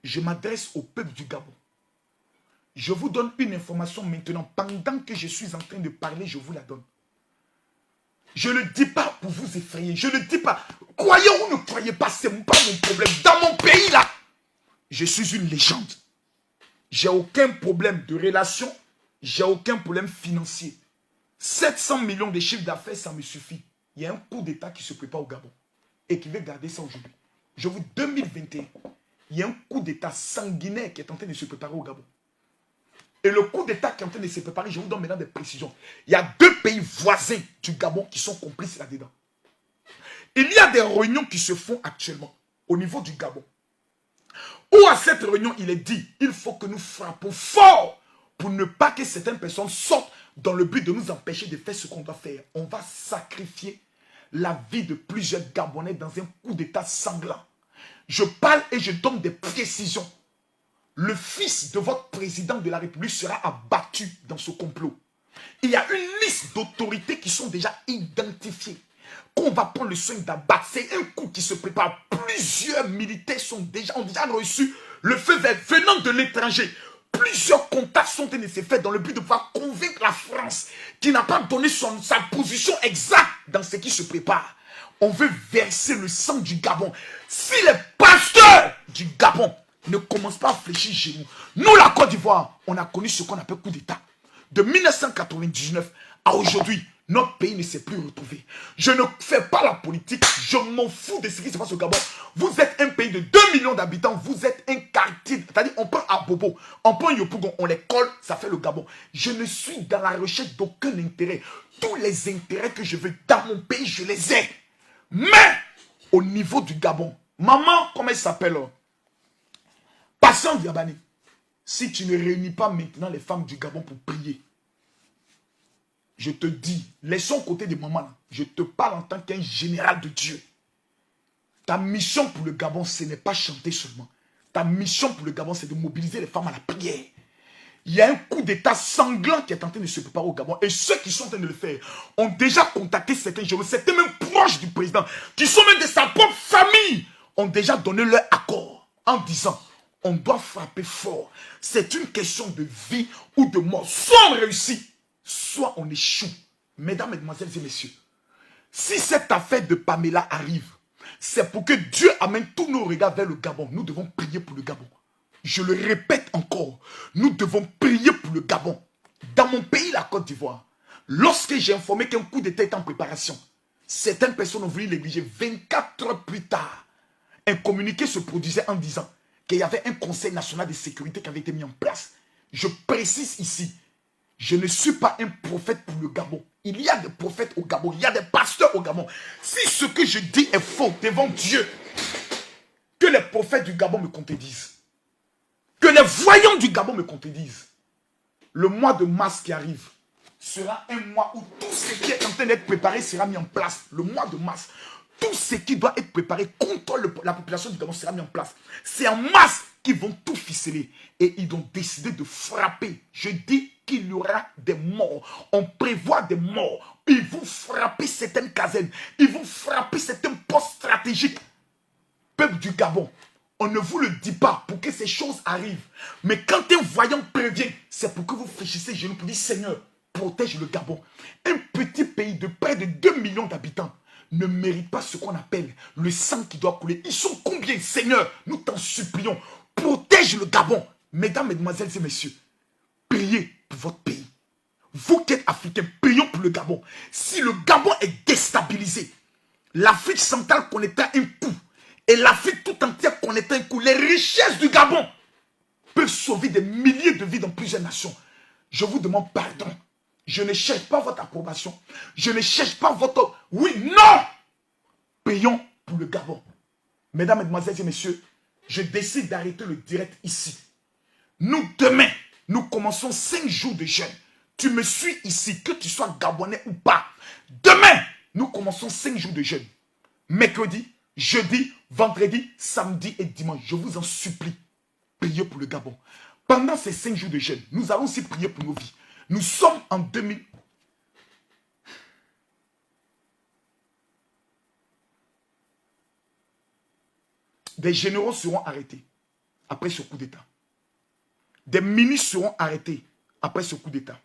je m'adresse au peuple du Gabon. Je vous donne une information maintenant. Pendant que je suis en train de parler, je vous la donne. Je ne le dis pas pour vous effrayer. Je ne le dis pas. Croyez ou ne croyez pas, ce n'est pas mon problème. Dans mon pays, là, je suis une légende. J'ai aucun problème de relation. J'ai aucun problème financier. 700 millions de chiffres d'affaires, ça me suffit. Il y a un coup d'État qui se prépare au Gabon. Et qui veut garder ça aujourd'hui. Je vous 2021, il y a un coup d'État sanguinaire qui est en train de se préparer au Gabon. Et le coup d'État qui est en train de se préparer, je vous donne maintenant des précisions. Il y a 2 pays voisins du Gabon qui sont complices là-dedans. Il y a des réunions qui se font actuellement au niveau du Gabon. Où à cette réunion, il est dit, il faut que nous frappons fort pour ne pas que certaines personnes sortent dans le but de nous empêcher de faire ce qu'on doit faire. On va sacrifier la vie de plusieurs Gabonais dans un coup d'État sanglant. Je parle et je donne des précisions. Le fils de votre président de la République sera abattu dans ce complot. Il y a une liste d'autorités qui sont déjà identifiées. Qu'on va prendre le soin d'abattre. C'est un coup qui se prépare. Plusieurs militaires ont déjà reçu le feu vert venant de l'étranger. Plusieurs contacts sont en train de se faire dans le but de pouvoir convaincre la France qui n'a pas donné sa position exacte dans ce qui se prépare. On veut verser le sang du Gabon. Si les pasteurs du Gabon ne commencent pas à fléchir chez nous, nous la Côte d'Ivoire, on a connu ce qu'on appelle coup d'État. De 1999 à aujourd'hui, notre pays ne s'est plus retrouvé. Je ne fais pas la politique, je m'en fous de ce qui se passe au Gabon. Vous êtes un pays de 2 millions d'habitants, vous êtes un quartier, c'est-à-dire on prend Abobo, on prend Yopougon, on les colle, ça fait le Gabon. Je ne suis dans la recherche d'aucun intérêt. Tous les intérêts que je veux dans mon pays, je les ai. Mais, au niveau du Gabon, maman, comment elle s'appelle? Patient Diabani. Si tu ne réunis pas maintenant les femmes du Gabon pour prier, je te dis, laissons côté de maman, je te parle en tant qu'un général de Dieu. Ta mission pour le Gabon, ce n'est pas chanter seulement. Ta mission pour le Gabon, c'est de mobiliser les femmes à la prière. Il y a un coup d'État sanglant qui est en train de se préparer au Gabon. Et ceux qui sont en train de le faire ont déjà contacté certains jeunes, certains même proches du président, qui sont même de sa propre famille, ont déjà donné leur accord en disant, on doit frapper fort. C'est une question de vie ou de mort. Soit on réussit, soit on échoue. Mesdames, mesdemoiselles et messieurs, si cette affaire de Pamela arrive, c'est pour que Dieu amène tous nos regards vers le Gabon. Nous devons prier pour le Gabon. Je le répète encore, nous devons prier pour le Gabon. Dans mon pays, la Côte d'Ivoire, lorsque j'ai informé qu'un coup d'État est en préparation, certaines personnes ont voulu négliger. 24 heures plus tard, un communiqué se produisait en disant qu'il y avait un conseil national de sécurité qui avait été mis en place. Je précise ici, je ne suis pas un prophète pour le Gabon. Il y a des prophètes au Gabon, il y a des pasteurs au Gabon. Si ce que je dis est faux devant Dieu, que les prophètes du Gabon me contredisent. Que les voyants du Gabon me contredisent. Le mois de mars qui arrive sera un mois où tout ce qui est en train d'être préparé sera mis en place. Le mois de mars, tout ce qui doit être préparé contre la population du Gabon sera mis en place. C'est en mars qu'ils vont tout ficeler. Et ils ont décidé de frapper. Je dis qu'il y aura des morts. On prévoit des morts. Ils vont frapper certaines casernes. Ils vont frapper certains postes stratégiques. Peuple du Gabon, on ne vous le dit pas pour que ces choses arrivent. Mais quand un voyant prévient, c'est pour que vous fléchissez les genoux pour dire Seigneur, protège le Gabon. Un petit pays de près de 2 millions d'habitants ne mérite pas ce qu'on appelle le sang qui doit couler. Ils sont combien, Seigneur? Nous t'en supplions. Protège le Gabon. Mesdames, mesdemoiselles et messieurs, priez pour votre pays. Vous qui êtes africains, prions pour le Gabon. Si le Gabon est déstabilisé, l'Afrique centrale connaîtra un coup. Et l'Afrique tout entière connaît un coup. Les richesses du Gabon peuvent sauver des milliers de vies dans plusieurs nations. Je vous demande pardon. Je ne cherche pas votre approbation. Je ne cherche pas votre... Oui, non! Prions pour le Gabon. Mesdames, mesdemoiselles et messieurs, je décide d'arrêter le direct ici. Nous, demain, nous commençons 5 jours de jeûne. Tu me suis ici, que tu sois Gabonais ou pas. Demain, nous commençons 5 jours de jeûne. Mercredi, jeudi, vendredi, samedi et dimanche. Je vous en supplie, priez pour le Gabon. Pendant ces 5 jours de jeûne, nous allons aussi prier pour nos vies. Nous sommes en 2000. Des généraux seront arrêtés. après ce coup d'État. Des ministres seront arrêtés après ce coup d'État.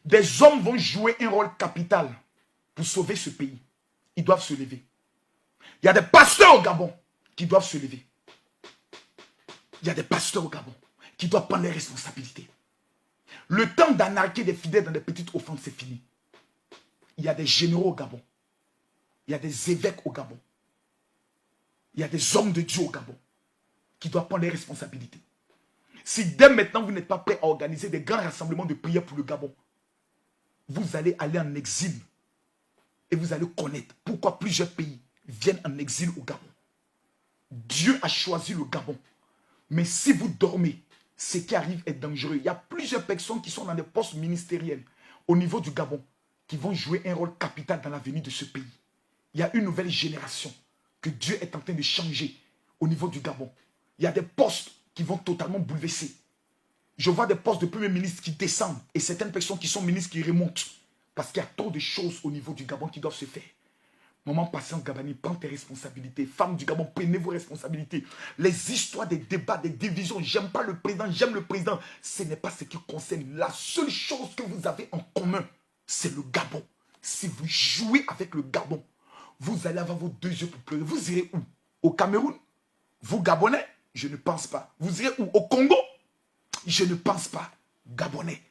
Des hommes vont jouer un rôle capital pour sauver ce pays. Ils doivent se lever. Il y a des pasteurs au Gabon qui doivent se lever. Il y a des pasteurs au Gabon qui doivent prendre les responsabilités. Le temps d'anarquer des fidèles dans des petites offenses, c'est fini. Il y a des généraux au Gabon. Il y a des évêques au Gabon. Il y a des hommes de Dieu au Gabon qui doivent prendre les responsabilités. Si dès maintenant vous n'êtes pas prêt à organiser des grands rassemblements de prière pour le Gabon, vous allez aller en exil et vous allez connaître pourquoi plusieurs pays viennent en exil au Gabon. Dieu a choisi le Gabon. Mais si vous dormez, ce qui arrive est dangereux. Il y a plusieurs personnes qui sont dans des postes ministériels au niveau du Gabon qui vont jouer un rôle capital dans l'avenir de ce pays. Il y a une nouvelle génération que Dieu est en train de changer au niveau du Gabon. Il y a des postes qui vont totalement bouleverser. Je vois des postes de premier ministre qui descendent et certaines personnes qui sont ministres qui remontent. Parce qu'il y a trop de choses au niveau du Gabon qui doivent se faire. Maman Patience Gabani, prends tes responsabilités. Femmes du Gabon, prenez vos responsabilités. Les histoires des débats, des divisions, j'aime pas le président, j'aime le président. Ce n'est pas ce qui concerne. La seule chose que vous avez en commun, c'est le Gabon. Si vous jouez avec le Gabon, vous allez avoir vos 2 yeux pour pleurer. Vous irez où? Au Cameroun? Vous Gabonais? Je ne pense pas. Vous irez où? Au Congo? Je ne pense pas. Gabonais,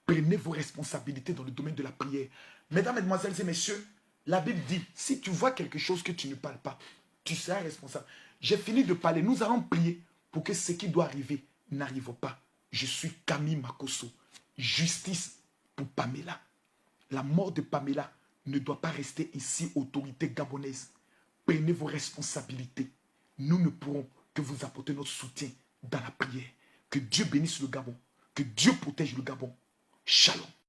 prenez vos responsabilités dans le domaine de la prière. Mesdames, Mesdemoiselles et Messieurs, la Bible dit, si tu vois quelque chose que tu ne parles pas, tu seras responsable. J'ai fini de parler. Nous allons prier pour que ce qui doit arriver n'arrive pas. Je suis Camille Makosso. Justice pour Pamela. La mort de Pamela ne doit pas rester ici, autorité gabonaise. Prenez vos responsabilités. Nous ne pourrons que vous apporter notre soutien dans la prière. Que Dieu bénisse le Gabon. Que Dieu protège le Gabon. Shalom.